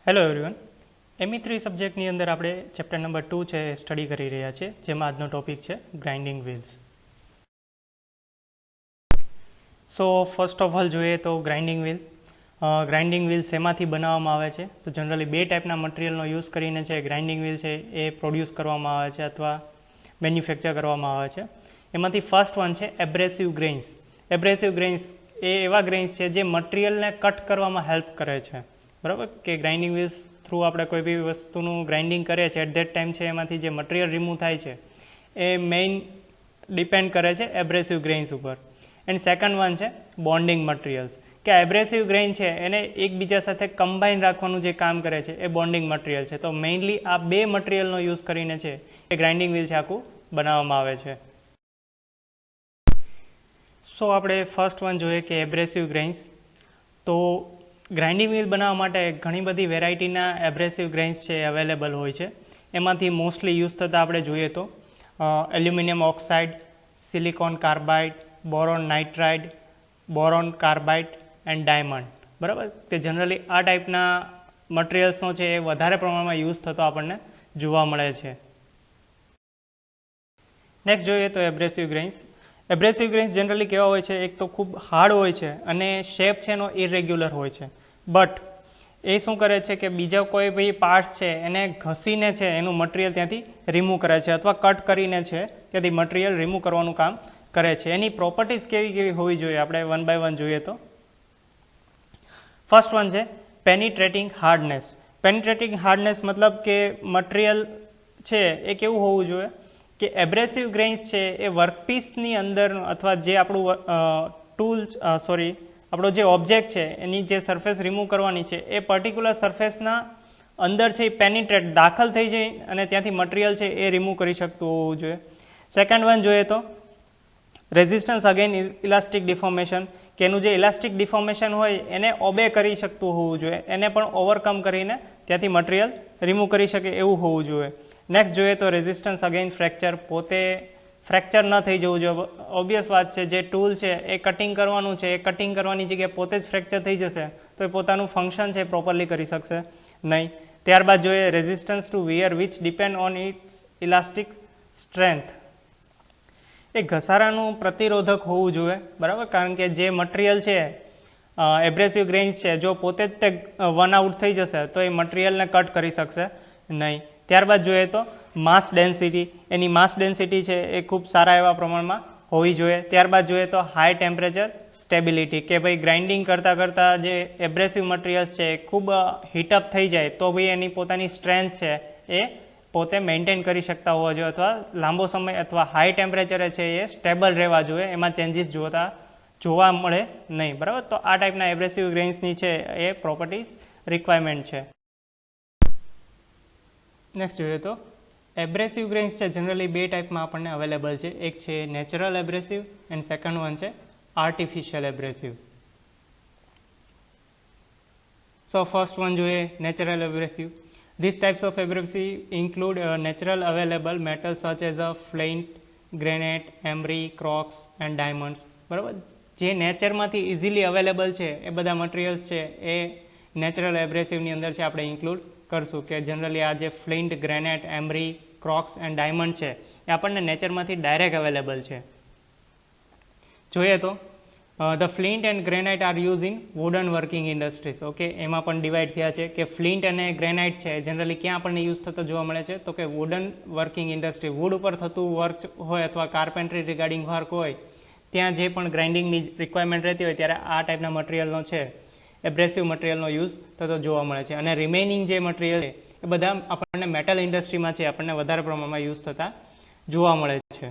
Hello everyone. ME3 સબ્જેક્ટની અંદર આપણે chapter number 2 છે સ્ટડી કરી રહ્યા છીએ, જેમાં આજનો ટોપિક છે grinding wheels. So first of all જોઈએ તો ગ્રાઇન્ડિંગ વ્હીલ શેમાંથી બનાવવામાં આવે છે? તો જનરલી બે ટાઈપના મટીરિયલનો યુઝ કરીને છે ગ્રાઇન્ડિંગ વ્હીલ છે એ પ્રોડ્યુસ કરવામાં આવે છે અથવા મેન્યુફેક્ચર કરવામાં આવે છે. એમાંથી ફર્સ્ટ વન છે એબ્રેસિવ ગ્રેઇન્સ. એબ્રેસિવ ગ્રેઇન્સ એ એવા ગ્રેઇન્સ છે જે મટીરિયલને કટ કરવામાં હેલ્પ કરે છે. બરાબર, કે ગ્રાઇન્ડિંગ વ્હીલ્સ થ્રુ આપણે કોઈ બી વસ્તુનું ગ્રાઇન્ડિંગ કરીએ છીએ એટ ધેટ ટાઈમ છે એમાંથી જે મટીરિયલ રિમૂવ થાય છે એ મેઇન ડિપેન્ડ કરે છે એબ્રેસિવ ગ્રેઇન્સ ઉપર. એન્ડ સેકન્ડ વન છે બોન્ડિંગ મટીરિયલ્સ, કે એબ્રેસિવ ગ્રેઇન છે એને એકબીજા સાથે કમ્બાઈન રાખવાનું જે કામ કરે છે એ બોન્ડિંગ મટીરિયલ છે. તો મેઇનલી આ બે મટીરિયલનો યુઝ કરીને છે એ ગ્રાઇન્ડિંગ વ્હીલ છે આખું બનાવવામાં આવે છે. સો આપણે ફર્સ્ટ વન જોઈએ કે એબ્રેસિવ ગ્રેઇન્સ. તો ગ્રાઇન્ડિંગ વ્હીલ બનાવવા માટે ઘણી બધી વેરાયટીના એબ્રેસિવ ગ્રેઇન્સ છે એ અવેલેબલ હોય છે. એમાંથી મોસ્ટલી યુઝ થતા આપણે જોઈએ તો aluminium oxide, silicon carbide, boron nitride, boron carbide and diamond. બરાબર, કે જનરલી આ ટાઈપના મટીરિયલ્સનો છે એ વધારે પ્રમાણમાં યુઝ થતો આપણને જોવા મળે છે. નેક્સ્ટ જોઈએ તો એબ્રેસિવ ગ્રેઇન્સ. એબ્રેસિવ ગ્રેઇન્સ જનરલી કેવા હોય છે? એક તો ખૂબ હાર્ડ હોય છે અને શેપ છે એનો ઇરેગ્યુલર હોય છે. બટ એ શું કરે છે કે બીજા કોઈ બી પાર્ટ્સ છે એને ઘસીને છે એનું મટીરિયલ ત્યાંથી રિમૂવ કરે છે અથવા કટ કરીને છે ત્યાંથી મટીરિયલ રિમૂવ કરવાનું કામ કરે છે. એની પ્રોપર્ટીઝ કેવી કેવી હોવી જોઈએ આપણે વન બાય વન જોઈએ તો ફર્સ્ટ વન છે પેનિટ્રેટિંગ હાર્ડનેસ. પેનિટ્રેટિંગ હાર્ડનેસ મતલબ કે મટીરિયલ છે એ કેવું હોવું જોઈએ કે એબ્રેસિવ ગ્રેઇન્સ છે એ વર્કપીસની અંદર અથવા જે આપણો જે ઓબ્જેક્ટ છે એની જે સરફેસ રિમૂવ કરવાની છે એ પર્ટિક્યુલર સરફેસના અંદર છે એ પેનિટ્રેટ દાખલ થઈ જાય અને ત્યાંથી મટીરિયલ છે એ રિમૂવ કરી શકતું હોવું જોઈએ. સેકન્ડ વન જોઈએ તો રેઝિસ્ટન્સ અગેન ઇલાસ્ટિક ડિફોર્મેશન, કે એનું જે ઇલાસ્ટિક ડિફોર્મેશન હોય એને ઓબે કરી શકતું હોવું જોઈએ, એને પણ ઓવરકમ કરીને ત્યાંથી મટીરિયલ રિમૂવ કરી શકે એવું હોવું જોઈએ. નેક્સ્ટ જોઈએ તો રેઝિસ્ટન્સ અગેન ફ્રેક્ચર, પોતે ફ્રેક્ચર ન થઈ જવું જોઈએ. ઓબ્વિયસ વાત છે, જે ટૂલ છે એ કટિંગ કરવાનું છે એ કટિંગ કરવાની જગ્યાએ પોતે જ ફ્રેક્ચર થઈ જશે તો એ પોતાનું ફંક્શન છે એ પ્રોપરલી કરી શકશે નહીં. ત્યારબાદ જોઈએ resistance to wear which depend on its elastic strength. એ ઘસારાનું પ્રતિરોધક હોવું જોઈએ. બરાબર, કારણ કે જે મટીરિયલ છે એબ્રેસિવ ગ્રેઇન્સ છે જો પોતે જ તે વન આઉટ થઈ જશે તો એ મટીરિયલને કટ કરી શકશે નહીં. ત્યારબાદ જોઈએ તો માસ ડેન્સિટી. એની માસ ડેન્સિટી છે એ ખૂબ સારા એવા પ્રમાણમાં હોવી જોઈએ. ત્યારબાદ જોઈએ તો હાઈ ટેમ્પરેચર સ્ટેબિલિટી, કે ભાઈ ગ્રાઇન્ડિંગ કરતાં જે એબ્રેસિવ મટીરિયલ્સ છે એ ખૂબ હીટઅપ થઈ જાય તો ભાઈ એની પોતાની સ્ટ્રેન્થ છે એ પોતે મેન્ટેન કરી શકતા હોવા જોઈએ અથવા લાંબો સમય અથવા હાઈ ટેમ્પરેચરે છે એ સ્ટેબલ રહેવા જોઈએ, એમાં ચેન્જીસ જોવા મળે નહીં. બરાબર, તો આ ટાઈપના એબ્રેસિવ ગ્રેઇન્સની છે એ પ્રોપર્ટીઝ રિક્વાયરમેન્ટ છે. નેક્સ્ટ જોઈએ તો એબ્રેસિવ ગ્રેઇન્સ છે જનરલી બે ટાઈપમાં આપણને અવેલેબલ છે. એક છે નેચરલ એબ્રેસિવ એન્ડ સેકન્ડ વન છે આર્ટિફિશિયલ એબ્રેસિવ. સો ફર્સ્ટ વન જોઈએ natural એબ્રેસિવ. These types of abrasive include natural available metals such as flint, granite, emery, crocks and diamonds. બરાબર, જે નેચરમાંથી ઇઝીલી અવેલેબલ છે એ બધા મટીરિયલ્સ છે એ નેચરલ એબ્રેસિવની અંદર છે આપણે ઇન્ક્લુડ કરશું. કે જનરલી આ જે flint, granite, emery, crocus and diamond છે એ આપણને નેચરમાંથી ડાયરેક્ટ અવેલેબલ છે. જોઈએ તો the flint and granite are use in wooden working industries. Okay, એમાં પણ ડિવાઈડ થયા છે કે ફ્લિન્ટ અને ગ્રેનાઇટ છે જનરલી ક્યાં આપણને યુઝ થતો જોવા મળે છે તો કે વુડન વર્કિંગ ઇન્ડસ્ટ્રી, વુડ ઉપર થતું વર્ક હોય અથવા કાર્પેન્ટ્રી રિગાર્ડિંગ વર્ક હોય ત્યાં જે પણ ગ્રાઇન્ડિંગની રિક્વાયરમેન્ટ રહેતી હોય ત્યારે આ ટાઈપના મટીરિયલનો છે એબ્રેસિવ મટીરિયલનો યુઝ થતો જોવા મળે છે. અને રિમેઇનિંગ જે મટીરિયલ છે એ બધા આપણને મેટલ ઇન્ડસ્ટ્રીમાં છે આપણને વધારે પ્રમાણમાં યુઝ થતા જોવા મળે છે.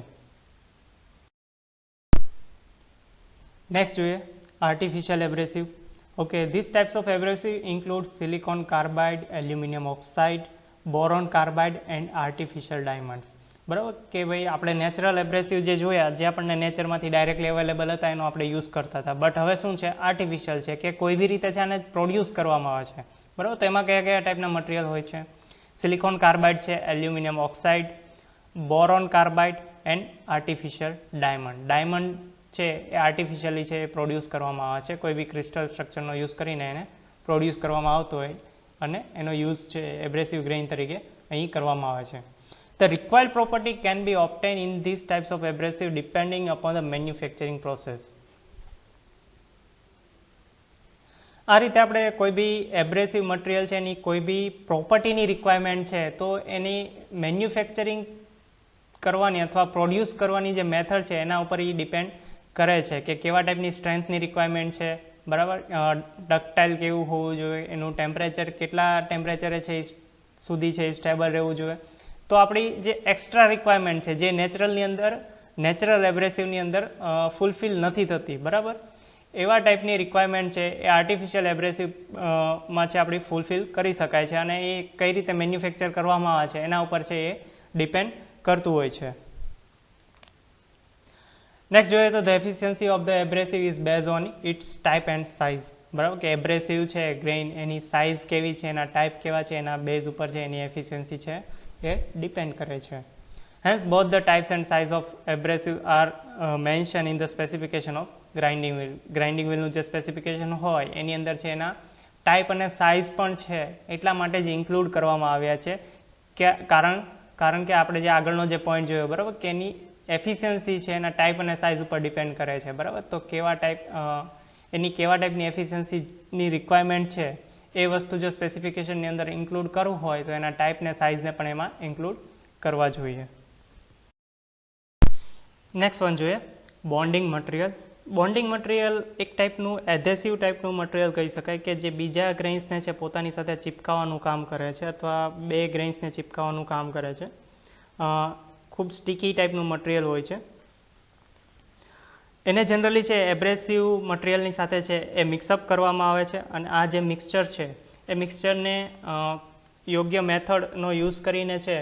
નેક્સ્ટ જોઈએ artificial abrasive. Okay, this types of abrasive include silicon carbide, aluminium oxide, boron carbide and artificial diamonds. બરાબર, કે ભાઈ આપણે નેચરલ એબ્રેસિવ જે જોયા જે આપણને નેચરમાંથી ડાયરેક્ટલી અવેલેબલ હતા એનો આપણે યુઝ કરતા હતા. બટ હવે શું છે આર્ટિફિશિયલ છે કે કોઈ બી રીતે છે આને પ્રોડ્યુસ કરવામાં આવે છે. બરાબર, તો એમાં કયા કયા ટાઈપના મટીરિયલ હોય છે? સિલિકોન કાર્બાઇડ છે, aluminium oxide, boron carbide and artificial diamond. Diamond છે એ આર્ટિફિશિયલી છે એ પ્રોડ્યુસ કરવામાં આવે છે, કોઈ બી ક્રિસ્ટલ સ્ટ્રક્ચરનો યુઝ કરીને એને પ્રોડ્યુસ કરવામાં આવતો હોય અને એનો યુઝ છે એબ્રેસિવ ગ્રેઇન તરીકે અહીં કરવામાં આવે છે. The required property can be obtained in these types of abrasive depending upon the manufacturing process. આ રીતે આપણે કોઈ બી એબ્રેસિવ મટીરિયલ છે એની કોઈ બી પ્રોપર્ટીની રિક્વાયરમેન્ટ છે તો એની મેન્યુફેક્ચરિંગ કરવાની અથવા પ્રોડ્યુસ કરવાની જે મેથડ છે એના ઉપર એ ડિપેન્ડ કરે છે કે કેવા ટાઈપની સ્ટ્રેન્થની રિક્વાયરમેન્ટ છે, બરાબર, ડક્ટાઇલ કેવું હોવું જોઈએ, એનું ટેમ્પરેચર કેટલા ટેમ્પરેચરે છે સુધી છે સ્ટેબલ રહેવું જોઈએ. તો આપણી જે એક્સ્ટ્રા રિક્વાયરમેન્ટ છે જે નેચરલની અંદર નેચરલ એબ્રેસિવની અંદર ફૂલફિલ નથી થતી, બરાબર, એવા ટાઈપની રિક્વાયરમેન્ટ છે એ આર્ટિફિશિયલ એબ્રેસિવમાં છે આપણી ફૂલફિલ કરી શકાય છે અને એ કઈ રીતે મેન્યુફેક્ચર કરવામાં આવે છે એના ઉપર છે એ ડિપેન્ડ કરતું હોય છે. નેક્સ્ટ જોઈએ તો the efficiency of the abrasive is base on its type and size, બરાબર, કે એબ્રેસિવ છે ગ્રેઇન એની સાઇઝ કેવી છે, એના ટાઈપ કેવા છે, એના બેઝ ઉપર છે એની એફિશિયન્સી છે એ ડિપેન્ડ કરે છે. Hence both the types and size of abrasive are mentioned in the specification of grinding wheel. Grinding wheel નું જે સ્પેસિફિકેશન હોય એની અંદર છે એના ટાઈપ અને સાઇઝ પણ છે એટલા માટે જ ઇન્ક્લુડ કરવામાં આવ્યા છે કે કારણ કે આપણે જે આગળનો જે પોઈન્ટ જોયો, બરાબર, કે એની એફિશિયન્સી છે એના ટાઈપ અને સાઇઝ ઉપર ડિપેન્ડ કરે છે, બરાબર. તો કેવા ટાઈપની એફિશિયન્સીની રિક્વાયરમેન્ટ છે એ વસ્તુ જો સ્પેસિફિકેશનની અંદર ઇન્ક્લુડ કરવું હોય તો એના ટાઈપ ને સાઇઝને પણ એમાં ઇન્ક્લુડ કરવા જોઈએ. નેક્સ્ટ વન જોઈએ બોન્ડિંગ મટીરિયલ. બોન્ડિંગ મટીરિયલ એક ટાઈપનું એધેસિવ ટાઈપનું મટીરિયલ કહી શકાય કે જે બીજા ગ્રેઇન્સને છે પોતાની સાથે ચિપકાવવાનું કામ કરે છે અથવા બે ગ્રેઇન્સને ચિપકાવવાનું કામ કરે છે. ખૂબ સ્ટીકી ટાઈપનું મટીરિયલ હોય છે. એને જનરલી છે એબ્રેસિવ મટીરિયલની સાથે છે એ મિક્સઅપ કરવામાં આવે છે અને આ જે મિક્સચર છે એ મિક્સચરને યોગ્ય મેથડનો યુઝ કરીને છે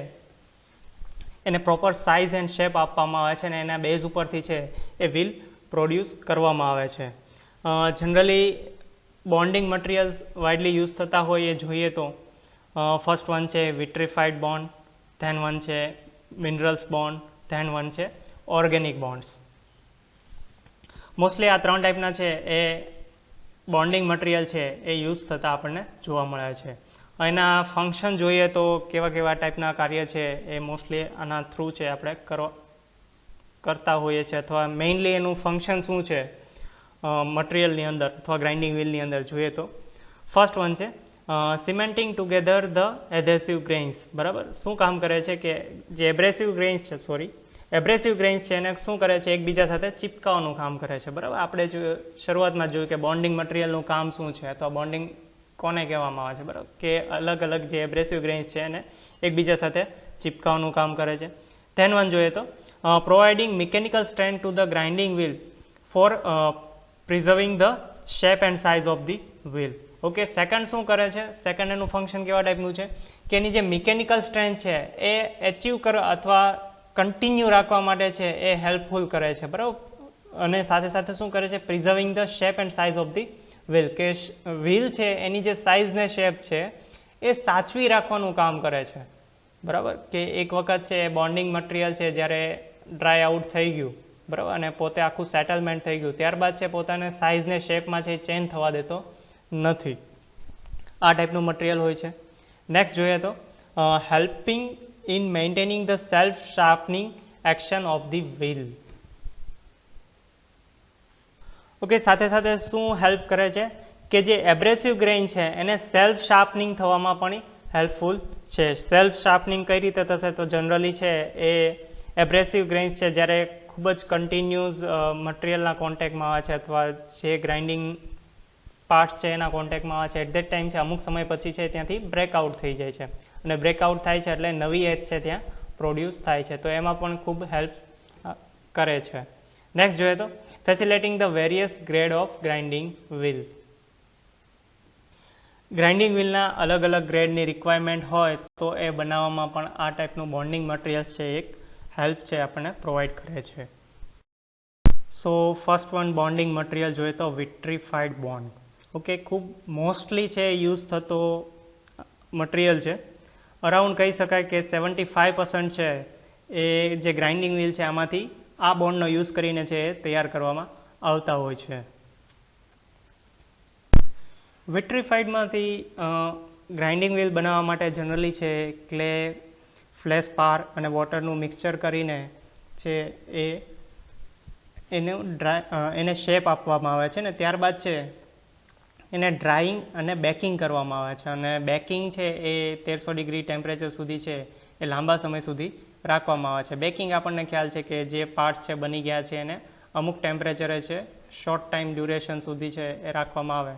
એને પ્રોપર સાઇઝ એન્ડ શેપ આપવામાં આવે છે અને એના બેઝ ઉપરથી છે એ વ્હીલ પ્રોડ્યુસ કરવામાં આવે છે. Generally bonding materials widely use થતા હોય એ જોઈએ તો ફર્સ્ટ વન છે વિટ્રીફાઈડ બોન્ડ, ધેન વન છે મિનરલ્સ બોન્ડ, ધેન વન છે ઓર્ગેનિક બોન્ડ્સ. મોસ્ટલી આ ત્રણ ટાઈપના છે એ બોન્ડિંગ મટીરિયલ છે એ યુઝ થતા આપણને જોવા મળે છે. એના ફંક્શન જોઈએ તો કેવા ટાઈપના કાર્ય છે એ મોસ્ટલી આના થ્રુ છે આપણે કરતા હોઈએ છીએ અથવા મેઇનલી એનું ફંક્શન શું છે મટીરિયલની અંદર અથવા ગ્રાઇન્ડિંગ વ્હીલની અંદર જોઈએ તો ફર્સ્ટ વન છે cementing together the adhesive grains, બરાબર. શું કામ કરે છે કે જે એબ્રેસિવ ગ્રેઇન્સ છે એને શું કરે છે એકબીજા સાથે ચિપકાવવાનું કામ કરે છે, બરાબર. આપણે શરૂઆતમાં જોયું કે બોન્ડિંગ મટીરિયલનું કામ શું છે અથવા બોન્ડિંગ કોને કહેવામાં આવે છે, બરાબર, કે અલગ અલગ જે એબ્રેસિવ ગ્રેઇન્સ છે એને એકબીજા સાથે ચિપકાવવાનું કામ કરે છે. ધેન વન જોઈએ તો providing mechanical strength to the grinding wheel for preserving the shape and size of the wheel. Okay, second શું કરે છે, સેકન્ડ એનું ફંક્શન કેવા ટાઈપનું છે કે એની જે મિકેનિકલ સ્ટ્રેન્થ છે એ એચીવ કરવા અથવા કન્ટિન્યુ રાખવા માટે છે એ હેલ્પફુલ કરે છે, બરાબર. અને સાથે સાથે શું કરે છે preserving the shape and size of the wheel, કે વ્હીલ છે એની જે સાઇઝ ને શેપ છે એ સાચવી રાખવાનું કામ કરે છે, બરાબર. કે એક વખત છે બોન્ડિંગ મટીરિયલ છે જ્યારે ડ્રાય આઉટ થઈ ગયું, બરાબર, અને પોતે આખું સેટલમેન્ટ થઈ ગયું ત્યારબાદ છે પોતાને સાઇઝ ને શેપમાં છે ચેન્જ થવા દેતો નથી. આ ટાઈપનું મટીરિયલ હોય છે. નેક્સ્ટ જોઈએ તો helping in maintaining the self શાર્પનિંગ action of the wheel. Okay, સાથે સાથે શું હેલ્પ કરે છે કે જે એબ્રેસિવ ગ્રેઇન છે એને સેલ્ફ શાર્પનિંગ થવામાં પણ હેલ્પફુલ છે. સેલ્ફ શાર્પનિંગ કઈ રીતે થશે તો જનરલી છે એ એબ્રેસિવ ગ્રેઇન્સ છે જ્યારે ખૂબ જ કન્ટિન્યુઅસ મટીરિયલના કોન્ટેક્ટમાં આવે છે અથવા જે ગ્રાઇન્ડિંગ પાર્ટ્સ છે એના કોન્ટેક્ટમાં આવે છે એટ ધેટ ટાઈમ છે અમુક સમય પછી છે ત્યાંથી બ્રેકઆઉટ થઈ જાય છે અને બ્રેકઆઉટ થાય છે એટલે નવી એજ છે ત્યાં પ્રોડ્યુસ થાય છે, તો એમાં પણ ખૂબ હેલ્પ કરે છે. નેક્સ્ટ જોઈએ તો facilitating the various grade of grinding wheel. ગ્રાઇન્ડિંગ વ્હીલના અલગ અલગ ગ્રેડની રિક્વાયરમેન્ટ હોય તો એ બનાવવામાં પણ આ ટાઈપનું બોન્ડિંગ મટીરિયલ્સ છે એક હેલ્પ છે આપણને પ્રોવાઈડ કરે છે. So first one bonding material જોઈએ તો વિટ્રીફાઈડ બોન્ડ. ઓકે, ખૂબ મોસ્ટલી છે યુઝ થતો મટીરિયલ છે. અરાઉન્ડ કહી શકાય કે 75% છે એ જે ગ્રાઇન્ડિંગ વ્હીલ છે આમાંથી આ બોન્ડનો યુઝ કરીને છે એ તૈયાર કરવામાં આવતા હોય છે. વિટ્રીફાઈડમાંથી ગ્રાઇન્ડિંગ વ્હીલ બનાવવા માટે જનરલી છે ક્લે, ફ્લેશ પાર અને વોટરનું મિક્સચર કરીને છે એને શેપ આપવામાં આવે છે ને ત્યારબાદ છે એને ડ્રાઇંગ અને બેકિંગ કરવામાં આવે છે અને બેકિંગ છે એ 1300 ડિગ્રી ટેમ્પરેચર સુધી છે એ લાંબા સમય સુધી રાખવામાં આવે છે. બેકિંગ આપણને ખ્યાલ છે કે જે પાર્ટ્સ છે બની ગયા છે એને અમુક ટેમ્પરેચરે છે શોર્ટ ટાઈમ ડ્યુરેશન સુધી છે એ રાખવામાં આવે.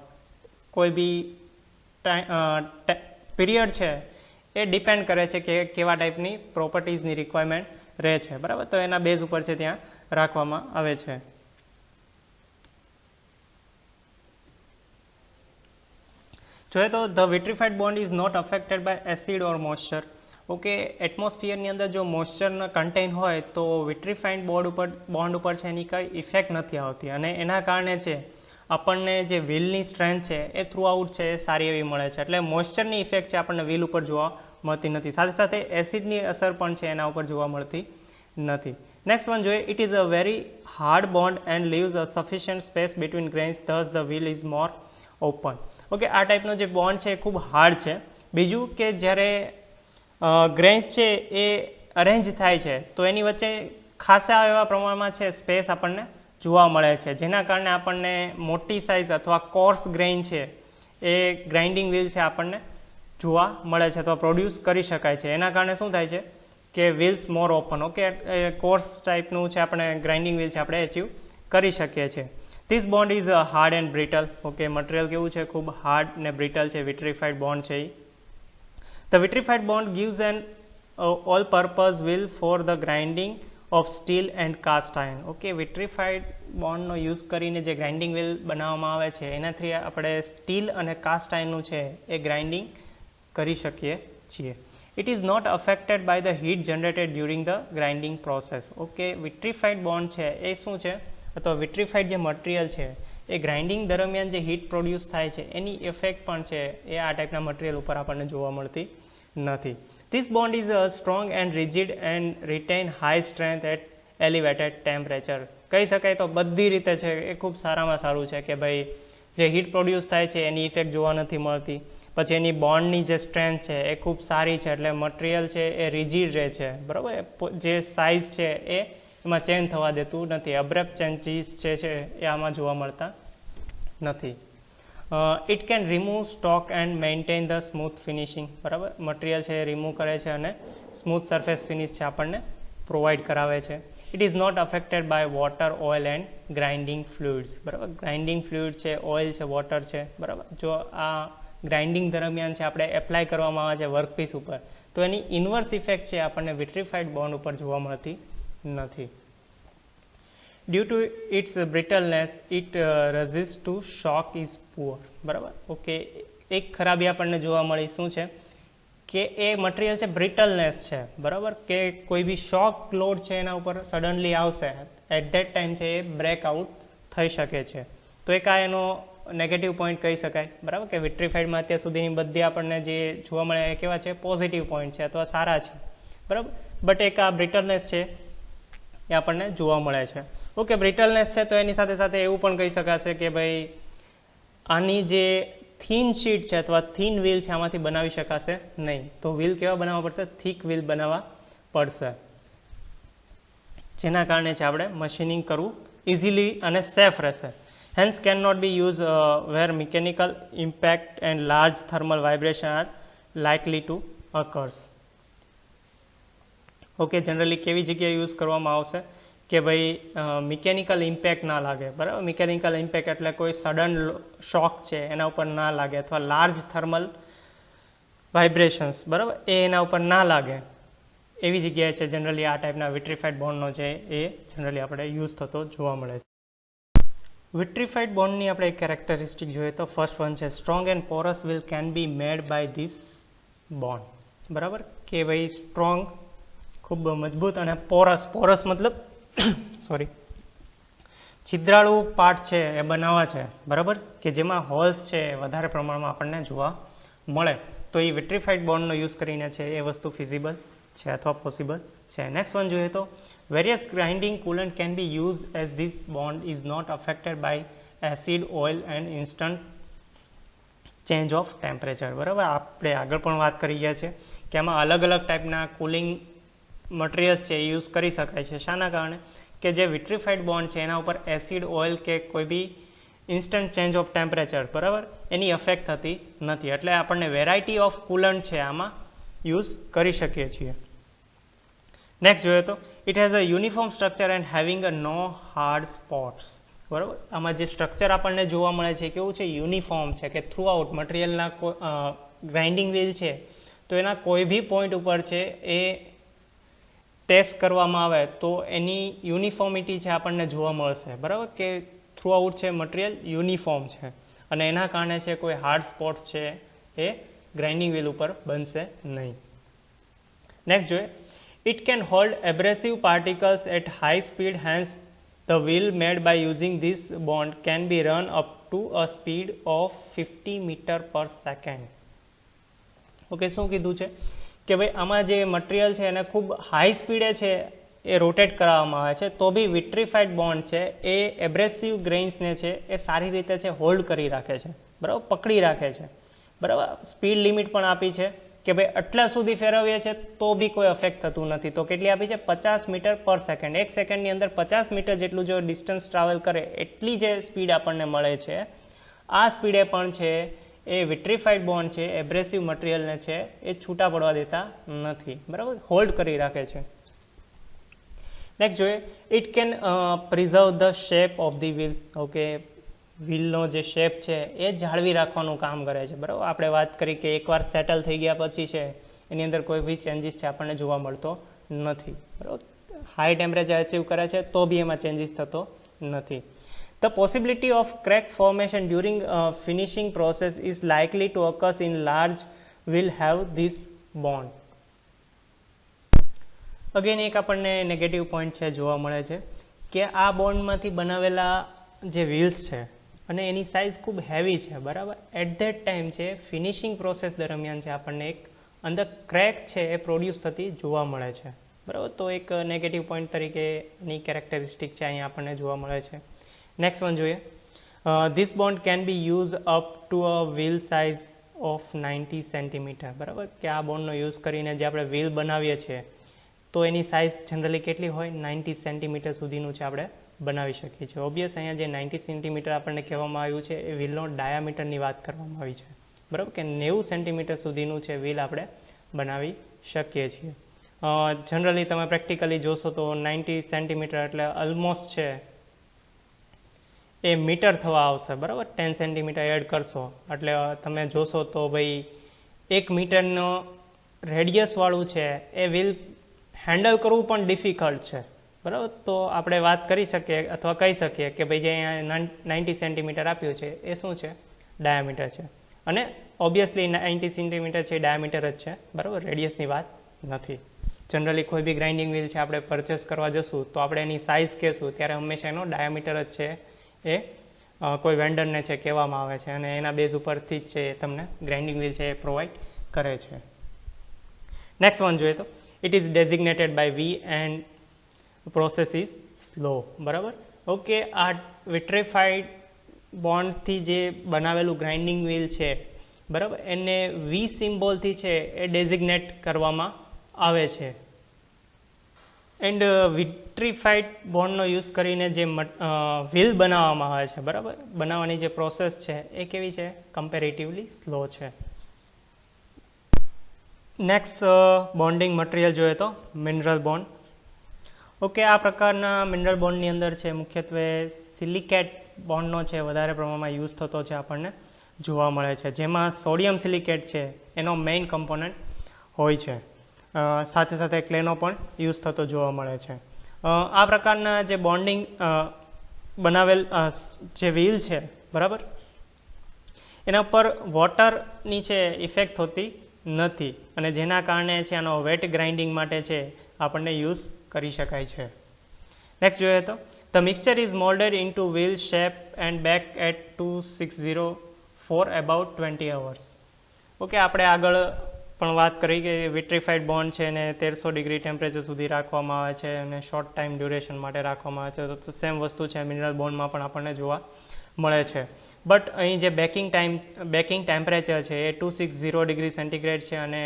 કોઈ બી પીરિયડ છે એ ડિપેન્ડ કરે છે કે કેવા ટાઈપની પ્રોપર્ટીઝની રિક્વાયરમેન્ટ રહે છે, બરાબર. તો એના બેઝ ઉપર છે ત્યાં રાખવામાં આવે છે. જોઈએ તો the vitrified bond is not affected by acid or moisture. Okay, એટમોસ્ફિયરની અંદર જો મોઇસ્ચરના કન્ટેન હોય તો વિટ્રીફાઈડ બોન્ડ ઉપર છે એની કંઈ ઇફેક્ટ નથી આવતી અને એના કારણે છે આપણને જે વ્હીલની સ્ટ્રેન્થ છે એ થ્રુ આઉટ છે એ સારી એવી મળે છે. એટલે મોઇસ્ચરની ઇફેક્ટ છે આપણને વ્હીલ ઉપર જોવા મળતી નથી. સાથે સાથે એસિડની અસર પણ છે એના ઉપર જોવા મળતી નથી. નેક્સ્ટ વન જોઈએ, it is a very hard bond and leaves a sufficient space between grains this the wheel is more open. Okay, આ ટાઈપનો જે બોન્ડ છે એ ખૂબ હાર્ડ છે. બીજું કે જ્યારે ગ્રેન્સ છે એ અરેન્જ થાય છે તો એની વચ્ચે ખાસા એવા પ્રમાણમાં છે સ્પેસ આપણને જોવા મળે છે, જેના કારણે આપણને મોટી સાઇઝ અથવા કોર્સ ગ્રેઇન છે એ ગ્રાઇન્ડિંગ વ્હીલ છે આપણને જોવા મળે છે અથવા પ્રોડ્યુસ કરી શકાય છે. એના કારણે શું થાય છે કે વ્હીલ્સ મોર ઓપન. ઓકે, કોર્સ ટાઈપનું છે આપણે ગ્રાઇન્ડિંગ વ્હીલ છે આપણે અચીવ કરી શકીએ છીએ. This bond is hard and brittle. Okay, material કેવું છે, ખૂબ હાર્ડ ને બ્રિટલ છે વિટ્રીફાઈડ બોન્ડ છે. The vitrified bond gives an all purpose wheel for the grinding of steel and cast iron. Okay, વિટ્રીફાઈડ બોન્ડનો યુઝ કરીને જે ગ્રાઇન્ડિંગ વ્હીલ બનાવવામાં આવે છે એનાથી આપણે સ્ટીલ અને કાસ્ટ આયર્નનું છે એ ગ્રાઇન્ડિંગ કરી શકીએ છીએ. It is not affected by the heat generated during the grinding process. Okay, vitrified bond છે એ શું છે અથવા વિટ્રીફાઈડ જે મટીરિયલ છે એ ગ્રાઇન્ડિંગ દરમિયાન જે હીટ પ્રોડ્યુસ થાય છે એની ઇફેક્ટ પણ છે એ આ ટાઈપના મટીરિયલ ઉપર આપણને જોવા મળતી નથી. This bond is strong and rigid and retain high strength at elevated temperature. કહી શકાય તો બધી રીતે છે એ ખૂબ સારામાં સારું છે કે ભાઈ જે હીટ પ્રોડ્યુસ થાય છે એની ઇફેક્ટ જોવા નથી મળતી. પછી એની બોન્ડની જે સ્ટ્રેન્થ છે એ ખૂબ સારી છે, એટલે મટીરિયલ છે એ રિજિડ રહે છે, બરાબર. જે સાઇઝ છે એ એમાં ચેન્જ થવા દેતું નથી. અબ્રપ્ટ ચેન્જીસ છે એ આમાં જોવા મળતા નથી. It can remove stock and maintain the smooth finishing. બરાબર, મટીરિયલ છે એ રિમૂવ કરે છે અને સ્મૂથ સરફેસ ફિનિશ છે આપણને પ્રોવાઈડ કરાવે છે. It is not affected by water, oil and grinding fluids. બરાબર, ગ્રાઇન્ડિંગ ફ્લુઇડ છે, ઓઇલ છે, વોટર છે, બરાબર. જો આ ગ્રાઇન્ડિંગ દરમિયાન છે આપણે એપ્લાય કરવામાં આવે છે વર્કપીસ ઉપર તો એની ઇન્વર્સ ઇફેક્ટ છે આપણને વિટ્રીફાઈડ બોન્ડ ઉપર જોવા મળતી નથી. Due to its brittleness it resist to shock is poor. બરાબર. ઓકે, એક ખરાબી આપણને જોવા મળી શું છે કે એ મટીરિયલ છે બ્રિટલનેસ છે, બરાબર, કે કોઈ બી શોક લોડ છે એના ઉપર સડનલી આવશે એટ ધેટ ટાઈમ છે એ બ્રેક આઉટ થઈ શકે છે. તો એક આ એનો નેગેટિવ પોઈન્ટ કહી શકાય, બરાબર, કે વિટ્રીફાઈડમાં અત્યાર સુધીની બધી આપણને જે જોવા મળે એ કેવા છે, પોઝિટિવ પોઈન્ટ છે અથવા સારા છે, બરાબર. બટ એક આ બ્રિટલનેસ છે એ આપણને જોવા મળે છે. ઓકે, બ્રિટલનેસ છે તો એની સાથે સાથે એવું પણ કહી શકાશે કે ભાઈ આની જે થીન શીટ છે અથવા થીન વ્હીલ છે આમાંથી બનાવી શકાશે નહીં. તો વ્હીલ કેવા બનાવવા પડશે? થીક વ્હીલ બનાવવા પડશે, જેના કારણે છે આપણે મશીનિંગ કરવું ઇઝીલી અને સેફ રહેશે. Hence can not be use where mechanical impact and large thermal vibration are likely to occurs. Okay, generally કેવી જગ્યાએ યુઝ કરવામાં આવશે કે ભાઈ મિકેનિકલ ઇમ્પેક્ટ ના લાગે, બરાબર. મિકેનિકલ ઇમ્પેક્ટ એટલે કોઈ સડન શોક છે એના ઉપર ના લાગે અથવા લાર્જ થર્મલ વાઇબ્રેશન્સ, બરાબર, એ એના ઉપર ના લાગે એવી જગ્યાએ છે જનરલી આ ટાઈપના વિટ્રીફાઈડ બોન્ડનો છે એ જનરલી આપણે યુઝ થતો જોવા મળે છે. વિટ્રીફાઈડ બોન્ડની આપણે એક કેરેક્ટરિસ્ટિક જોઈએ તો ફર્સ્ટ વન છે strong and porous will can be made by this bond. બરાબર, કે ભાઈ સ્ટ્રોંગ, ખૂબ મજબૂત અને પોરસ મતલબ સોરી છિદ્રાળુ પાર્ટ છે એ બનાવવા છે, બરાબર, કે જેમાં હોલ્સ છે વધારે પ્રમાણમાં આપણને જોવા મળે. તો એ વિટ્રીફાઈડ બોન્ડનો યુઝ કરીને છે એ વસ્તુ ફિઝિબલ છે અથવા પોસિબલ છે. નેક્સ્ટ વન જોઈએ તો various grinding coolant can be use as this bond is not affected by acid, oil and instant change of temperature. બરાબર, આપણે આગળ પણ વાત કરી ગયા છે કે આમાં અલગ અલગ ટાઈપના કુલિંગ મટીરિયલ્સ છે એ યુઝ કરી શકાય છે. શાના કારણે? કે જે વિટ્રીફાઈડ બોન્ડ છે એના ઉપર એસિડ, ઓઇલ કે કોઈ બી ઇન્સ્ટન્ટ ચેન્જ ઓફ ટેમ્પરેચર, બરાબર, એની અફેક્ટ થતી નથી. એટલે આપણને વેરાયટી ઓફ કુલન્ટ છે આમાં યુઝ કરી શકીએ છીએ. નેક્સ્ટ જોઈએ તો it has a uniform structure and having a no hard spots. બરાબર, આમાં જે સ્ટ્રક્ચર આપણને જોવા મળે છે કેવું છે? યુનિફોર્મ છે, કે થ્રુ આઉટ મટીરિયલના ગ્રાઇન્ડિંગ વ્હીલ છે તો એના કોઈ બી પોઈન્ટ ઉપર છે એ ટેસ્ટ કરવામાં આવે તો એની યુનિફોર્મિટી છે આપણને જોવા મળશે. બરાબર, કે થ્રુ આઉટ છે મટીરિયલ યુનિફોર્મ છે અને એના કારણે છે કોઈ હાર્ડ સ્પોટ છે એ ગ્રાઇન્ડિંગ વ્હીલ ઉપર બનશે નહીં. નેક્સ્ટ જોઈએ, it can hold abrasive particles at high speed, hence the wheel made by using this bond can be run up to a speed of 50 meter per second. Okay, શું કીધું છે કે ભાઈ આમાં જે મટીરિયલ છે એને ખૂબ હાઈ સ્પીડે છે એ રોટેટ કરવામાં આવે છે તો બી વિટ્રીફાઈડ બોન્ડ છે એ એબ્રેસિવ ગ્રેઇન્સને છે એ સારી રીતે છે હોલ્ડ કરી રાખે છે. બરાબર, પકડી રાખે છે. બરાબર, સ્પીડ લિમિટ પણ આપી છે કે ભાઈ આટલા સુધી ફેરવીએ છે તો બી કોઈ અફેક્ટ થતું નથી. તો કેટલી આપી છે? 50 મીટર પર સેકન્ડ. એક સેકન્ડની અંદર 50 મીટર જેટલું જો ડિસ્ટન્સ ટ્રાવેલ કરે એટલી જે સ્પીડ આપણને મળે છે, આ સ્પીડે પણ છે એ વિટ્રીફાઈડ બોન્ડ છે એબ્રેસિવ મટીરિયલને છે એ છૂટા પડવા દેતા નથી. બરાબર, હોલ્ડ કરી રાખે છે. નેક્સ્ટ જોઈએ, it can preserve the shape of the wheel. Okay, વ્હીલનો જે શેપ છે એ જાળવી રાખવાનું કામ કરે છે. બરાબર, આપણે વાત કરી કે એકવાર સેટલ થઈ ગયા પછી છે એની અંદર કોઈ બી ચેન્જીસ છે આપણને જોવા મળતો નથી. બરાબર, હાઈ ટેમ્પરેચર અચીવ કરે છે તો બી એમાં ચેન્જીસ થતો નથી. The possibility of crack formation during finishing process is likely to occur in large will have this bond. Again એક આપણને નેગેટિવ પોઈન્ટ છે જોવા મળે છે કે આ બોન્ડમાંથી બનાવેલા જે વ્હીલ્સ છે અને એની સાઇઝ ખૂબ હેવી છે. બરાબર, એટ ધેટ ટાઈમ છે ફિનિશિંગ પ્રોસેસ દરમિયાન છે આપણને એક અંદર ક્રેક છે એ પ્રોડ્યુસ થતી જોવા મળે છે. બરાબર, તો એક નેગેટિવ પોઈન્ટ તરીકેની કેરેક્ટરિસ્ટિક છે અહીંયા આપણને જોવા મળે છે. નેક્સ્ટ વન જોઈએ, this bond can be use up to a wheel size of 90 centimetre. બરાબર, કે આ બોન્ડનો યુઝ કરીને જે આપણે વ્હીલ બનાવીએ છીએ તો એની સાઇઝ જનરલી કેટલી હોય? 90 સેન્ટીમીટર સુધીનું છે આપણે બનાવી શકીએ છીએ. ઓબ્વિયસ અહીંયા જે 90 સેન્ટીમીટર આપણને કહેવામાં આવ્યું છે એ વ્હીલનો ડાયામીટરની વાત કરવામાં આવી છે. બરાબર, કે 90 સેન્ટીમીટર સુધીનું છે વ્હીલ આપણે બનાવી શકીએ છીએ. જનરલી તમે પ્રેક્ટિકલી જોશો તો 90 સેન્ટીમીટર એટલે ઓલમોસ્ટ છે એ મીટર થવા આવશે. બરાબર, 10 સેન્ટીમીટર એડ કરશો એટલે તમે જોશો તો ભાઈ 1 મીટરનો રેડિયસવાળું છે એ વ્હીલ હેન્ડલ કરવું પણ ડિફિકલ્ટ છે. બરાબર, તો આપણે વાત કરી શકીએ અથવા કહી શકીએ કે ભાઈ જે અહીંયા 90 સેન્ટીમીટર આપ્યું છે એ શું છે? ડાયામીટર છે. અને ઓબ્વિયસલી 90 સેન્ટીમીટર છે ડાયામીટર જ છે. બરાબર, રેડિયસની વાત નથી. જનરલી કોઈ બી ગ્રાઇન્ડિંગ વ્હીલ છે આપણે પરચેસ કરવા જશું તો આપણે એની સાઇઝ કહેશું ત્યારે હંમેશા એનો ડાયામીટર જ છે એ કોઈ વેન્ડરને છે કહેવામાં આવે છે અને એના બેઝ ઉપરથી જ છે તમને ગ્રાઇન્ડિંગ વ્હીલ છે એ પ્રોવાઈડ કરે છે. નેક્સ્ટ વન જોઈએ તો it is designated by V and process is slow. બરાબર, ઓકે, આ વિટ્રીફાઈડ બોન્ડથી જે બનાવેલું ગ્રાઇન્ડિંગ વ્હીલ છે, બરાબર, એને વી સિમ્બોલથી છે એ ડેઝિગ્નેટ કરવામાં આવે છે. એન્ડ વિટ્રીફાઈડ બોન્ડનો યુઝ કરીને જે વ્હીલ બનાવવામાં આવે છે, બરાબર, બનાવવાની જે પ્રોસેસ છે એ કેવી છે? કમ્પેરેટિવલી સ્લો છે. નેક્સ્ટ બોન્ડિંગ મટીરિયલ જોઈએ તો મિનરલ બોન્ડ. ઓકે, આ પ્રકારના મિનરલ બોન્ડની અંદર છે મુખ્યત્વે સિલિકેટ બોન્ડનો છે વધારે પ્રમાણમાં યુઝ થતો છે આપણને જોવા મળે છે, જેમાં સોડિયમ સિલિકેટ છે એનો મેઇન કમ્પોનન્ટ હોય છે. સાથે સાથે ક્લેનો પણ યુઝ થતો જોવા મળે છે. આ પ્રકારના જે બોન્ડિંગ બનાવેલ જે વ્હીલ છે, બરાબર, એના પર વોટરની છે ઇફેક્ટ થતી નથી અને જેના કારણે છે આનો વેટ ગ્રાઇન્ડિંગ માટે છે આપણને યુઝ કરી શકાય છે. નેક્સ્ટ જોઈએ તો the mixture is moulded in to wheel shape and bake at 260 for about 20 hours. Okay, આપણે આગળ પણ વાત કરી કે વિટ્રીફાઈડ બોન્ડ છે એને 1300 ડિગ્રી ટેમ્પરેચર સુધી રાખવામાં આવે છે અને શોર્ટ ટાઈમ ડ્યુરેશન માટે રાખવામાં આવે છે. તો સેમ વસ્તુ છે મિનરલ બોન્ડમાં પણ આપણને જોવા મળે છે. બટ અહીં જે બેકિંગ ટેમ્પરેચર છે એ 260 ડિગ્રી સેન્ટીગ્રેડ છે અને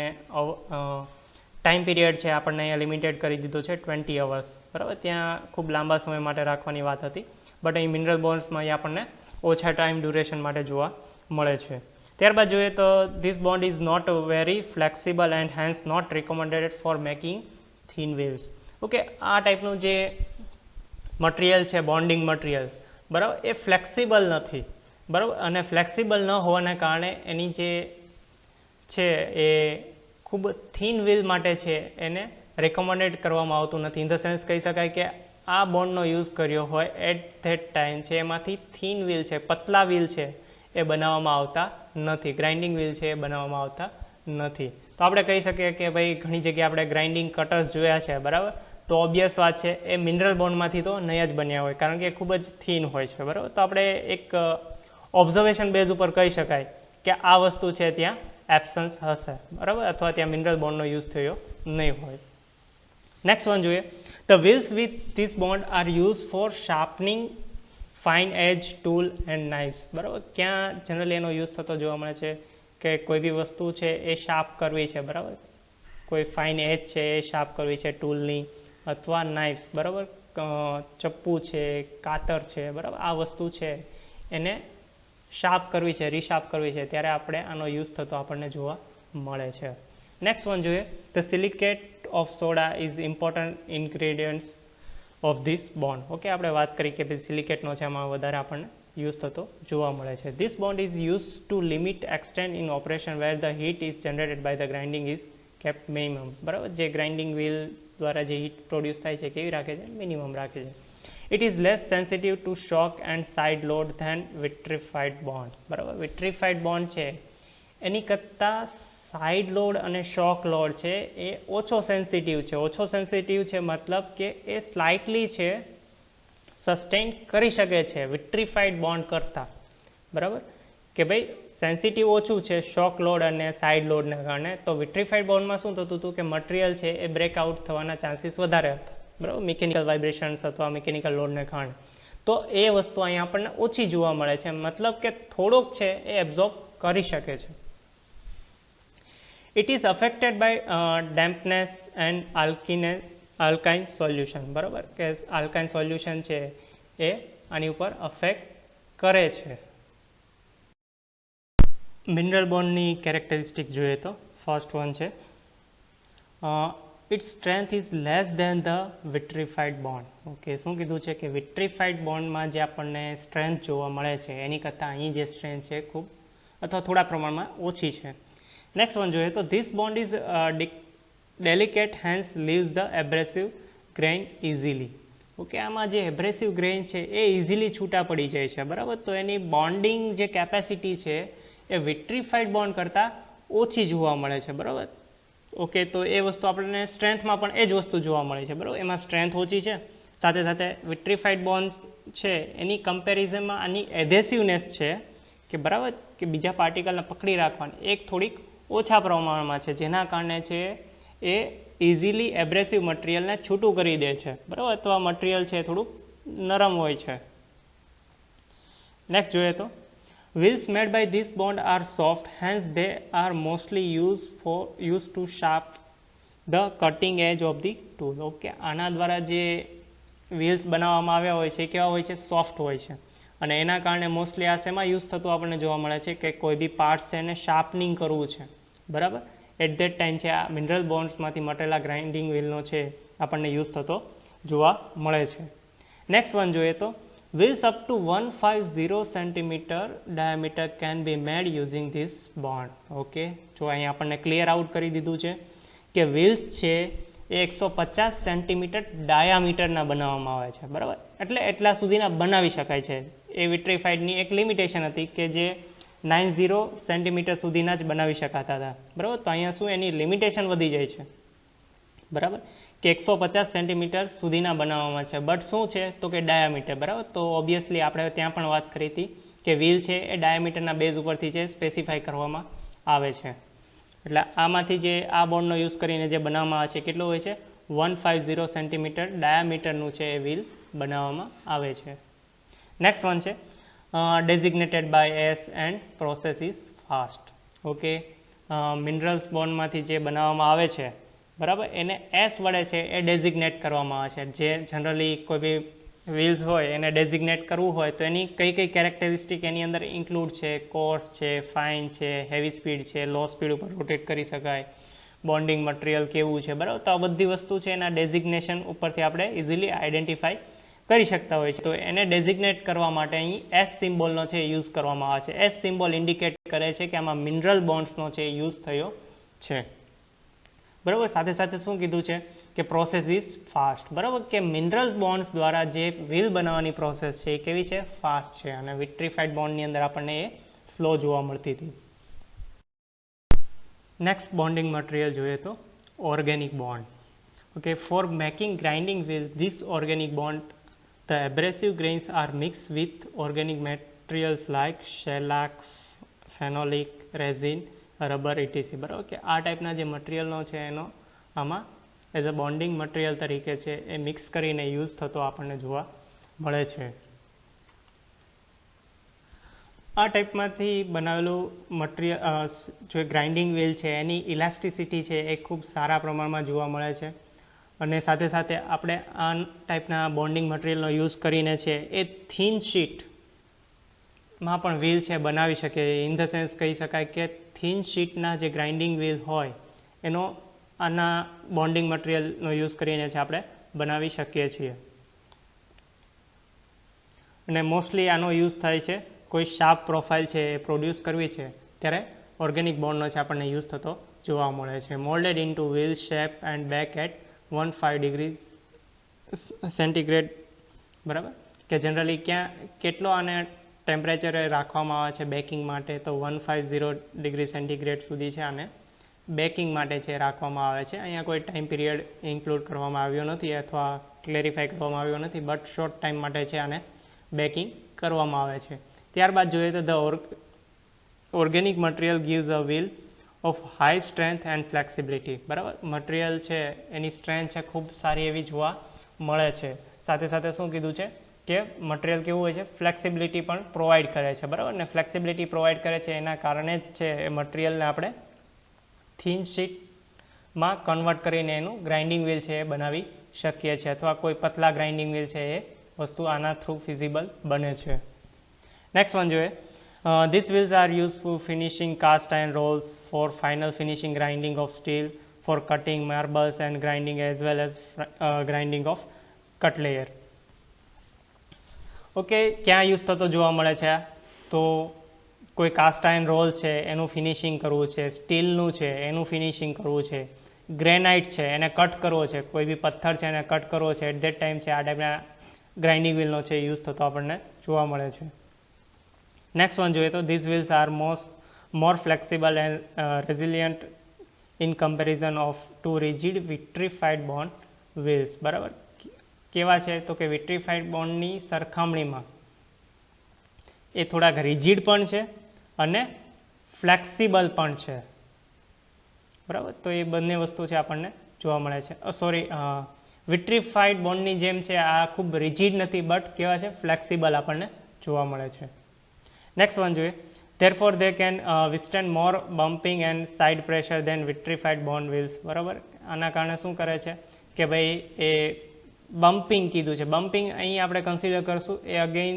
ટાઈમ પીરિયડ છે આપણને અહીંયા લિમિટેડ કરી દીધો છે 20 અવર્સ, બરાબર. ત્યાં ખૂબ લાંબા સમય માટે રાખવાની વાત હતી, બટ અહીં મિનરલ બોન્ડ્સમાં અહીં આપણને ઓછા ટાઈમ ડ્યુરેશન માટે જોવા મળે છે. ત્યારબાદ જોઈએ તો this bond is not very flexible and hence not recommended for making thin wheels. Okay, આ ટાઈપનું જે મટીરિયલ છે, બોન્ડિંગ મટીરિયલ, બરાબર, એ ફ્લેક્સિબલ નથી, બરાબર. અને ફ્લેક્સિબલ ન હોવાના કારણે એની જે છે એ ખૂબ થીન વ્હીલ માટે છે એને રેકમેન્ડેડ કરવામાં આવતું નથી. ઇન ધ સેન્સ કહી શકાય કે આ બોન્ડનો યુઝ કર્યો હોય એટ ધેટ ટાઈમ છે એમાંથી થીન વ્હીલ છે, પતલા વ્હીલ છે એ બનાવવામાં આવતા નથી, ગ્રાઇન્ડિંગ વ્હીલ છે એ બનાવવામાં આવતા નથી. તો આપણે કહી શકીએ કે ભાઈ ઘણી જગ્યાએ આપણે ગ્રાઇન્ડિંગ કટર્સ જોયા છે, બરાબર. તો ઓબ્વિયસ વાત છે એ મિનરલ બોન્ડમાંથી તો નહીં જ બન્યા હોય, કારણ કે ખૂબ જ થીન હોય છે, બરાબર. તો આપણે એક ઓબ્ઝર્વેશન બેઝ ઉપર કહી શકાય કે આ વસ્તુ છે ત્યાં એબ્સન્સ હશે, બરાબર, અથવા ત્યાં મિનરલ બોન્ડનો યુઝ થયો નહીં હોય. નેક્સ્ટ વન જોઈએ, the wheels with this bond are use for sharpening fine edge tool and knives, બરાબર. ક્યાં જનરલી એનો યુઝ થતો જોવા મળે છે કે કોઈ બી વસ્તુ છે એ શાર્પ કરવી છે, બરાબર, કોઈ ફાઇન એજ છે એ શાર્પ કરવી છે ટૂલની, અથવા નાઇફ્સ, બરાબર, ચપ્પુ છે, કાતર છે, બરાબર, આ વસ્તુ છે એને શાર્પ કરવી છે, રીશાર્પ કરવી છે, ત્યારે આપણે આનો યુઝ થતો આપણને જોવા મળે છે. નેક્સ્ટ વન જોઈએ, the silicate of soda is important ingredients of this bond. Okay, આપણે વાત કરી કે ભાઈ સિલિકેટનો છે એમાં વધારે આપણને યુઝ થતો જોવા મળે છે. This bond is use to limit extend in operation where the heat is generated by the grinding is kept minimum, બરાબર. જે ગ્રાઇન્ડિંગ વ્હીલ દ્વારા જે હીટ પ્રોડ્યુસ થાય છે કેવી રાખે છે, મિનિમમ રાખે છે. It is less sensitive to shock and side load than vitrified bond, બરાબર. વિટ્રિફાઈડ બોન્ડ છે એની કરતાં સાઇડ લોડ અને શોક લોડ છે એ ઓછો સેન્સિટિવ છે. ઓછો સેન્સિટિવ છે મતલબ કે એ સ્લાઇટલી છે સસ્ટેન કરી શકે છે વિટ્રિફાઈડ બોન્ડ કરતાં, બરાબર. કે ભાઈ સેન્સિટિવ ઓછું છે શોક લોડ અને સાઇડ લોડને કારણે, તો વિટ્રિફાઈડ બોન્ડમાં શું થતું હતું કે મટીરિયલ છે એ બ્રેકઆઉટ થવાના ચાન્સીસ વધારે હતા, બરાબર, મિકેનિકલ વાઇબ્રેશન્સ અથવા મિકેનિકલ લોડને કારણે. તો એ વસ્તુ અહીંયા આપણને ઓછી જોવા મળે છે, મતલબ કે થોડોક છે એ એબ્ઝોર્બ કરી શકે છે. It is affected by dampness and આલ્કાઇન સોલ્યુશન, બરાબર, કે આલ્કાઇન સોલ્યુશન છે એ આની ઉપર અફેક્ટ કરે છે. મિનરલ બોન્ડની કેરેક્ટરિસ્ટિક જોઈએ તો ફર્સ્ટ વન છે its strength is less than the vitrified bond. Okay, શું કીધું છે કે વિટ્રિફાઈડ બોન્ડમાં જે આપણને સ્ટ્રેન્થ જોવા મળે છે એની કરતાં અહીં જે સ્ટ્રેન્થ છે ખૂબ અથવા થોડા પ્રમાણમાં ઓછી છે. નેક્સ્ટ વન જોઈએ તો this bond is delicate hence leaves the abrasive grain easily. Okay, આમાં જે એબ્રેસિવ ગ્રેઇન છે એ ઇઝીલી છૂટા પડી જાય છે, બરાબર. તો એની બોન્ડિંગ જે કેપેસિટી છે એ વિટ્રિફાઈડ બોન્ડ કરતાં ઓછી જોવા મળે છે, બરાબર. ઓકે, તો એ વસ્તુ આપણને સ્ટ્રેન્થમાં પણ એ જ વસ્તુ જોવા મળે છે, બરાબર. એમાં સ્ટ્રેન્થ ઓછી છે, સાથે સાથે વિટ્રિફાઈડ બોન્ડ છે એની કમ્પેરિઝનમાં આની એધેસિવનેસ છે કે બરાબર કે બીજા પાર્ટિકલને પકડી રાખવાની એક થોડીક ઓછા પ્રમાણમાં છે, જેના કારણે છે એ ઇઝીલી એબ્રેસિવ મટીરિયલને છૂટું કરી દે છે, બરાબર. અથવા મટીરિયલ છે થોડુંક નરમ હોય છે. નેક્સ્ટ જોઈએ તો wheels made by this bond are soft, hence they are mostly used to sharp the cutting edge of the tool. Okay, આના દ્વારા જે વ્હીલ્સ બનાવવામાં આવ્યા હોય છે કેવા હોય છે, સોફ્ટ હોય છે, અને એના કારણે મોસ્ટલી આ શેમાં યુઝ થતું આપણને જોવા મળે છે કે કોઈ બી પાર્ટ્સ છે એને શાર્પનિંગ કરવું છે, બરાબર. એટ ધેટ ટાઈમ છે આ મિનરલ બોન્ડ્સમાંથી મટેલા ગ્રાઇન્ડિંગ વ્હીલનો છે આપણને યુઝ થતો જોવા મળે છે. નેક્સ્ટ વન જોઈએ તો wheels up to 150 cm diameter can be made using this bond. Okay, જો અહીં આપણને ક્લિયર આઉટ કરી દીધું છે કે વ્હીલ્સ છે એ 150 સેન્ટીમીટર ડાયામીટરના બનાવવામાં આવે છે, બરાબર. એટલે એટલા સુધીના બનાવી શકાય છે. એ વિટ્રિફાઈડની એક લિમિટેશન હતી કે જે 90 સેન્ટીમીટર સુધીના જ બનાવી શકાતા હતા, બરાબર. તો અહીંયા શું એની લિમિટેશન વધી જાય છે, બરાબર, કે 150 સેન્ટીમીટર સુધીના બનાવવામાં છે, બટ શું છે તો કે ડાયામીટર, બરાબર. તો ઓબ્વિયસલી આપણે ત્યાં પણ વાત કરી હતી કે વ્હીલ છે એ ડાયામીટરના બેઝ ઉપરથી છે સ્પેસિફાઈ કરવામાં આવે છે. એટલે આમાંથી જે આ બોન્ડનો યુઝ કરીને જે બનાવવામાં આવે છે કેટલું હોય છે, 150 સેન્ટીમીટર ડાયામીટરનું છે એ વ્હીલ બનાવવામાં આવે છે. નેક્સ્ટ વન છે designated by S and process is fast. Okay, minerals બોન્ડમાંથી જે બનાવવામાં આવે છે બરાબર, એને એસ વડે છે એ ડેઝિગ્નેટ કરવામાં આવે છે. જે જનરલી કોઈ બી વ્હીલ્સ હોય એને ડેઝિગ્નેટ કરવું હોય તો એની કઈ કઈ કેરેક્ટરિસ્ટિક એની અંદર ઇન્ક્લુડ છે, કોર્સ છે, ફાઇન છે, હેવી સ્પીડ છે, લો સ્પીડ ઉપર રોટેટ કરી શકાય, બોન્ડિંગ મટીરિયલ કેવું છે બરાબર. તો આ બધી વસ્તુ છે એના ડેઝિગ્નેશન ઉપરથી આપણે ઇઝીલી આઈડેન્ટિફાઈ કરી શકતા હોય છે. તો એને ડેઝિગ્નેટ કરવા માટે અહીં એસ સિમ્બોલનો છે યુઝ કરવામાં આવે છે. એસ સિમ્બોલ ઇન્ડિકેટ કરે છે કે આમાં મિનરલ બોન્ડ્સનો છે યુઝ થયો છે બરાબર. સાથે સાથે શું કીધું છે કે પ્રોસેસ ઇઝ ફાસ્ટ બરાબર, કે મિનરલ્સ બોન્ડ્સ દ્વારા જે વ્હીલ બનાવવાની પ્રોસેસ છે એ કેવી છે, ફાસ્ટ છે. અને વિટ્રીફાઈડ બોન્ડની અંદર આપણને એ સ્લો જોવા મળતી હતી. નેક્સ્ટ બોન્ડિંગ મટીરિયલ જોઈએ તો organic bond. Okay, four making grinding wheel this organic bond the abrasive grains are mixed with organic materials like shellac, phenolic, resin, rubber etc. બરાબર, કે આ ટાઈપના જે મટીરિયલનો છે એનો આમાં એઝ અ બોન્ડિંગ મટીરિયલ તરીકે છે એ મિક્સ કરીને યુઝ થતો આપણને જોવા મળે છે. આ ટાઈપમાંથી બનાવેલું મટીરિયલ જો ગ્રાઇન્ડિંગ વ્હીલ છે એની ઇલાસ્ટિસિટી છે એ ખૂબ સારા પ્રમાણમાં જોવા મળે છે. અને સાથે સાથે આપણે આ ટાઈપના બોન્ડિંગ મટીરિયલનો યુઝ કરીને છે એ થીન શીટમાં પણ વ્હીલ છે બનાવી શકીએ. ઇન ધ સેન્સ કહી શકાય કે થીન શીટના જે ગ્રાઇન્ડિંગ વ્હીલ હોય એનો આના બોન્ડિંગ મટીરિયલનો યુઝ કરીને છે આપણે બનાવી શકીએ છીએ. અને મોસ્ટલી આનો યુઝ થાય છે કોઈ શાર્પ પ્રોફાઇલ છે એ પ્રોડ્યુસ કરવી છે ત્યારે ઓર્ગેનિક બોન્ડનો છે આપણને યુઝ થતો જોવા મળે છે. Moulded in to wheel shape and bake at 15 degree centigrade બરાબર, કે જનરલી ક્યાં કેટલો આને ટેમ્પરેચરે રાખવામાં આવે છે બેકિંગ માટે, તો 150 ડિગ્રી સેન્ટીગ્રેડ સુધી છે આને બેકિંગ માટે છે રાખવામાં આવે છે. અહીંયા કોઈ ટાઈમ પીરિયડ ઇન્ક્લુડ કરવામાં આવ્યો નથી અથવા ક્લેરિફાઈ કરવામાં આવ્યો નથી, બટ શોર્ટ ટાઈમ માટે છે આને બેકિંગ કરવામાં આવે છે. ત્યારબાદ જોઈએ તો the organic material gives a wheel of high strength and flexibility બરાબર. મટીરિયલ છે એની સ્ટ્રેન્થ છે ખૂબ સારી એવી જોવા મળે છે. સાથે સાથે શું કીધું છે કે મટીરિયલ કેવું હોય છે, ફ્લેક્સિબિલિટી પણ પ્રોવાઈડ કરે છે બરાબર. ને ફ્લેક્સિબિલિટી પ્રોવાઈડ કરે છે એના કારણે જ છે એ મટીરિયલને આપણે થીન શીટમાં કન્વર્ટ કરીને એનું ગ્રાઇન્ડિંગ વ્હીલ છે એ બનાવી શકીએ છીએ, અથવા કોઈ પતલા ગ્રાઇન્ડિંગ વ્હીલ છે એ વસ્તુ આના થ્રુ ફિઝિબલ બને છે. નેક્સ્ટ વન જોઈએ, these wheels are used for finishing cast iron rolls, for final finishing grinding of steel, for cutting marbles and grinding as well as grinding of cut layer. Okay, ક્યાં use થતો જોવા મળે છે? તો કોઈ cast iron role છે એનું finishing કરવું છે, સ્ટીલનું છે એનું ફિનિશિંગ કરવું છે, ગ્રેનાઇટ છે એને કટ કરવો છે, કોઈ બી પથ્થર છે એને કટ કરવો છે, એટ ધેટ ટાઈમ છે આ ટાઈપના ગ્રાઇન્ડિંગ વ્હીલનો છે યુઝ થતો આપણને જોવા મળે છે. નેક્સ્ટ વન જોઈએ તો this wheels are more flexible and resilient in comparison of to rigid vitrified bond wheels બરાબર. કેવા છે તો કે વિટ્રીફાઈડ બોન્ડની સરખામણીમાં એ થોડાક રિજિડ પણ છે અને ફ્લેક્સિબલ પણ છે બરાબર. તો એ બંને વસ્તુ છે આપણને જોવા મળે છે. વિટ્રીફાઈડ બોન્ડની જેમ છે આ ખૂબ રિજિડ નથી, બટ કેવા છે, ફ્લેક્સિબલ આપણને જોવા મળે છે. નેક્સ્ટ વન જોઈએ, therefore they can withstand more bumping and side pressure than vitrified bond wheels બરાબર. આના કારણે શું કરે છે કે ભાઈ એ બમ્પિંગ કીધું છે. બમ્પિંગ અહીં આપણે કન્સિડર કરશું એ અગેઇન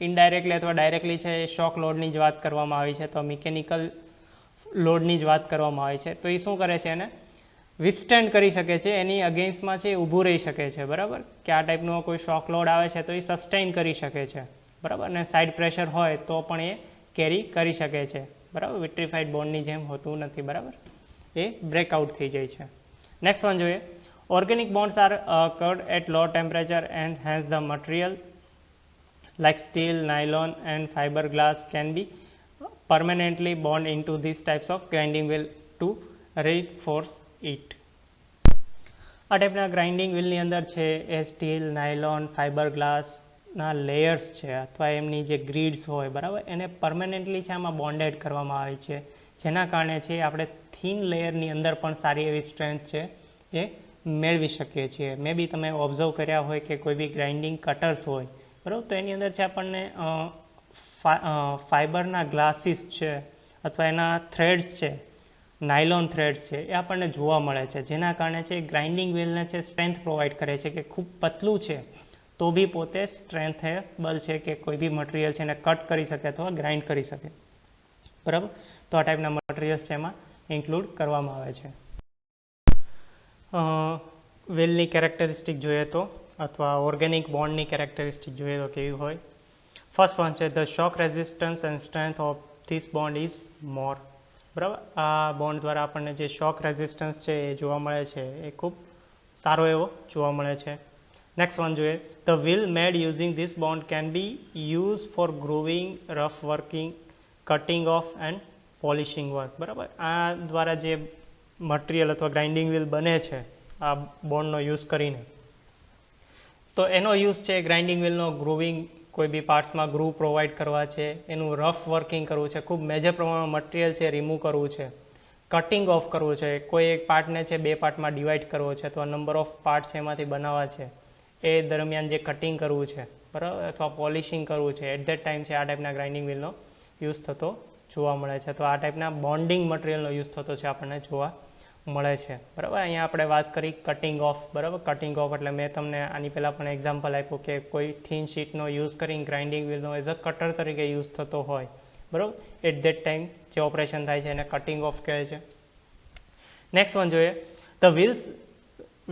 ઇનડાયરેક્ટલી અથવા ડાયરેક્ટલી છે એ શોક લોડની જ વાત કરવામાં આવી છે, તો મિકેનિકલ લોડની જ વાત કરવામાં આવી છે. તો એ શું કરે છે, એને વિથસ્ટેન્ડ કરી શકે છે, એની અગેન્સ્ટમાં છે એ ઊભું રહી શકે છે બરાબર. કે આ ટાઈપનો કોઈ શોક લોડ આવે છે તો એ સસ્ટેઇન કરી શકે છે બરાબર. અને સાઈડ પ્રેશર હોય તો પણ એ કેરી કરી શકે છે બરાબર. વિટ્રીફાઈડ બોન્ડની જેમ હોતું નથી બરાબર, એ બ્રેકઆઉટ થઈ જાય છે. નેક્સ્ટ વન જોઈએ, organic bonds are cured at low temperature and hence the material like steel, nylon and fiberglass can be permanently bond into these types of grinding wheel to reinforce it. આ ટાઈપના grinding વ્હીલની અંદર છે એ steel, nylon, ફાઇબરગ્લાસના layers છે અથવા એમની જે grids હોય બરાબર એને પરમેનન્ટલી છે આમાં બોન્ડેડ કરવામાં આવે છે, જેના કારણે છે આપણે થીન લેયરની અંદર પણ સારી એવી સ્ટ્રેન્થ છે એ મેળવી શકીએ છીએ. મે બી તમે ઓબ્ઝર્વ કર્યા હોય કે કોઈ બી ગ્રાઇન્ડિંગ કટર્સ હોય બરાબર. તો એની અંદર છે આપણને ફાઇબરના ગ્લાસીસ છે અથવા એના થ્રેડ્સ છે, નાયલોન થ્રેડ્સ છે, એ આપણને જોવા મળે છે, જેના કારણે છે ગ્રાઇન્ડિંગ વ્હીલને છે સ્ટ્રેન્થ પ્રોવાઈડ કરે છે કે ખૂબ પતલું છે તો બી પોતે સ્ટ્રેન્થેબલ છે કે કોઈ બી મટીરિયલ છે એને કટ કરી શકે અથવા ગ્રાઇન્ડ કરી શકે. બરાબર. તો આ ટાઈપના મટીરિયલ્સ છે એમાં ઇન્ક્લુડ કરવામાં આવે છે. વ્હીલની કેરેક્ટરિસ્ટિક જોઈએ તો અથવા ઓર્ગેનિક બોન્ડની કેરેક્ટરિસ્ટિક જોઈએ તો કેવી હોય. ફર્સ્ટ વન છે the shock resistance and strength of this bond is more. બરાબર. આ બોન્ડ દ્વારા આપણને જે શોક રેઝિસ્ટન્સ છે એ જોવા મળે છે એ ખૂબ સારો એવો જોવા મળે છે. નેક્સ્ટ વન જોઈએ the wheel made using this bond can be use for grooving, rough working, cutting of and polishing work. બરાબર. આ દ્વારા જે મટીરિયલ અથવા ગ્રાઇન્ડિંગ વ્હીલ બને છે આ બોન્ડનો યુઝ કરીને, તો એનો યુઝ છે ગ્રાઇન્ડિંગ વ્હીલનો ગ્રુવિંગ, કોઈ બી પાર્ટ્સમાં ગ્રુવ પ્રોવાઈડ કરવા છે, એનું રફ વર્કિંગ કરવું છે, ખૂબ મેજર પ્રમાણમાં મટીરિયલ છે રિમૂવ કરવું છે, કટિંગ ઓફ કરવું છે, કોઈ એક પાર્ટને છે બે પાર્ટમાં ડિવાઈડ કરવો છે અથવા નંબર ઓફ પાર્ટ છે એમાંથી બનાવવા છે એ દરમિયાન જે કટિંગ કરવું છે, બરાબર, અથવા પોલિશિંગ કરવું છે, એટ ધેટ ટાઈમ છે આ ટાઈપના ગ્રાઇન્ડિંગ વ્હીલનો યુઝ થતો જોવા મળે છે. તો આ ટાઈપના બોન્ડિંગ મટીરિયલનો યુઝ થતો છે આપણને જોવા મળે છે. બરાબર. અહીંયા આપણે વાત કરી કટિંગ ઓફ. બરાબર. કટિંગ ઓફ એટલે મેં તમને આની પહેલાં પણ એક્ઝામ્પલ આપ્યું કે કોઈ થીન શીટનો યુઝ કરીને ગ્રાઇન્ડિંગ વ્હીલનો એઝ અ કટર તરીકે યુઝ થતો હોય, બરાબર, એટ ધેટ ટાઈમ જે ઓપરેશન થાય છે એને કટિંગ ઓફ કહે છે. નેક્સ્ટ વન જોઈએ the wheels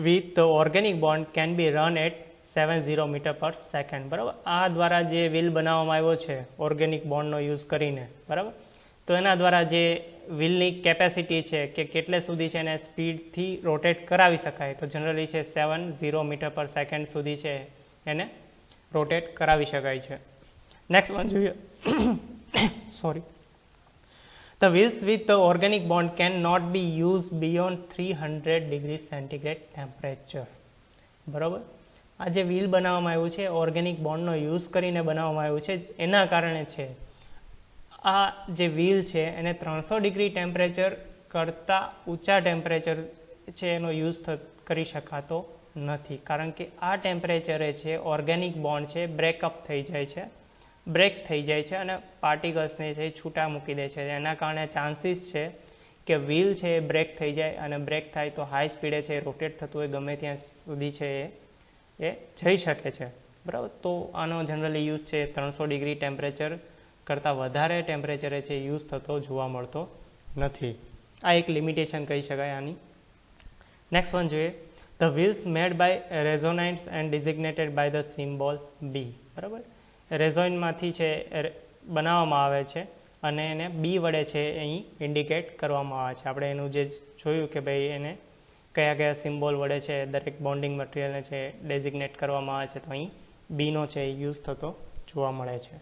with the organic bond can be run at 70 metre per second. બરાબર. આ દ્વારા જે વ્હીલ બનાવવામાં આવ્યો છે ઓર્ગેનિક બોન્ડનો યુઝ કરીને, બરાબર, તો એના દ્વારા જે વ્હીલની કેપેસિટી છે કે કેટલે સુધી છે એને સ્પીડથી રોટેટ કરાવી શકાય, તો જનરલી છે 70 મીટર પર સેકન્ડ સુધી છે એને રોટેટ કરાવી શકાય છે. નેક્સ્ટ વન જોઈએ sorry the wheels with the organic bond can not be use beyond 300 degree centigrade temperature. બરાબર. આ જે વ્હીલ બનાવવામાં આવ્યું છે ઓર્ગેનિક બોન્ડનો યુઝ કરીને બનાવવામાં આવ્યું છે, એના કારણે છે આ જે વ્હીલ છે એને 300 ડિગ્રી ટેમ્પરેચર કરતાં ઊંચા ટેમ્પરેચર છે એનો યુઝ કરી શકાતો નથી, કારણ કે આ ટેમ્પરેચરે છે ઓર્ગેનિક બોન્ડ છે બ્રેકઅપ થઈ જાય છે, બ્રેક થઈ જાય છે અને પાર્ટિકલ્સને છે છૂટા મૂકી દે છે. એના કારણે ચાન્સીસ છે કે વ્હીલ છે એ બ્રેક થઈ જાય અને બ્રેક થાય તો હાઈ સ્પીડે છે રોટેટ થતું હોય ગમે ત્યાં સુધી છે એ જઈ શકે છે. બરાબર. તો આનો જનરલી યુઝ છે 300 ડિગ્રી ટેમ્પરેચર કરતાં વધારે ટેમ્પરેચરે છે યુઝ થતો જોવા મળતો નથી. આ એક લિમિટેશન કહી શકાય આની. નેક્સ્ટ વન જોઈએ the wheels made by resinoids and designated by the symbol B. બરાબર. રેઝોઇનમાંથી છે બનાવવામાં આવે છે અને એને બી વડે છે અહીં ઇન્ડિકેટ કરવામાં આવે છે. આપણે એનું જે જોયું કે ભાઈ એને કયા કયા સિમ્બોલ વડે છે દરેક બોન્ડિંગ મટીરિયલને છે ડેઝિગ્નેટ કરવામાં આવે છે, તો અહીં બીનો છે યુઝ થતો જોવા મળે છે.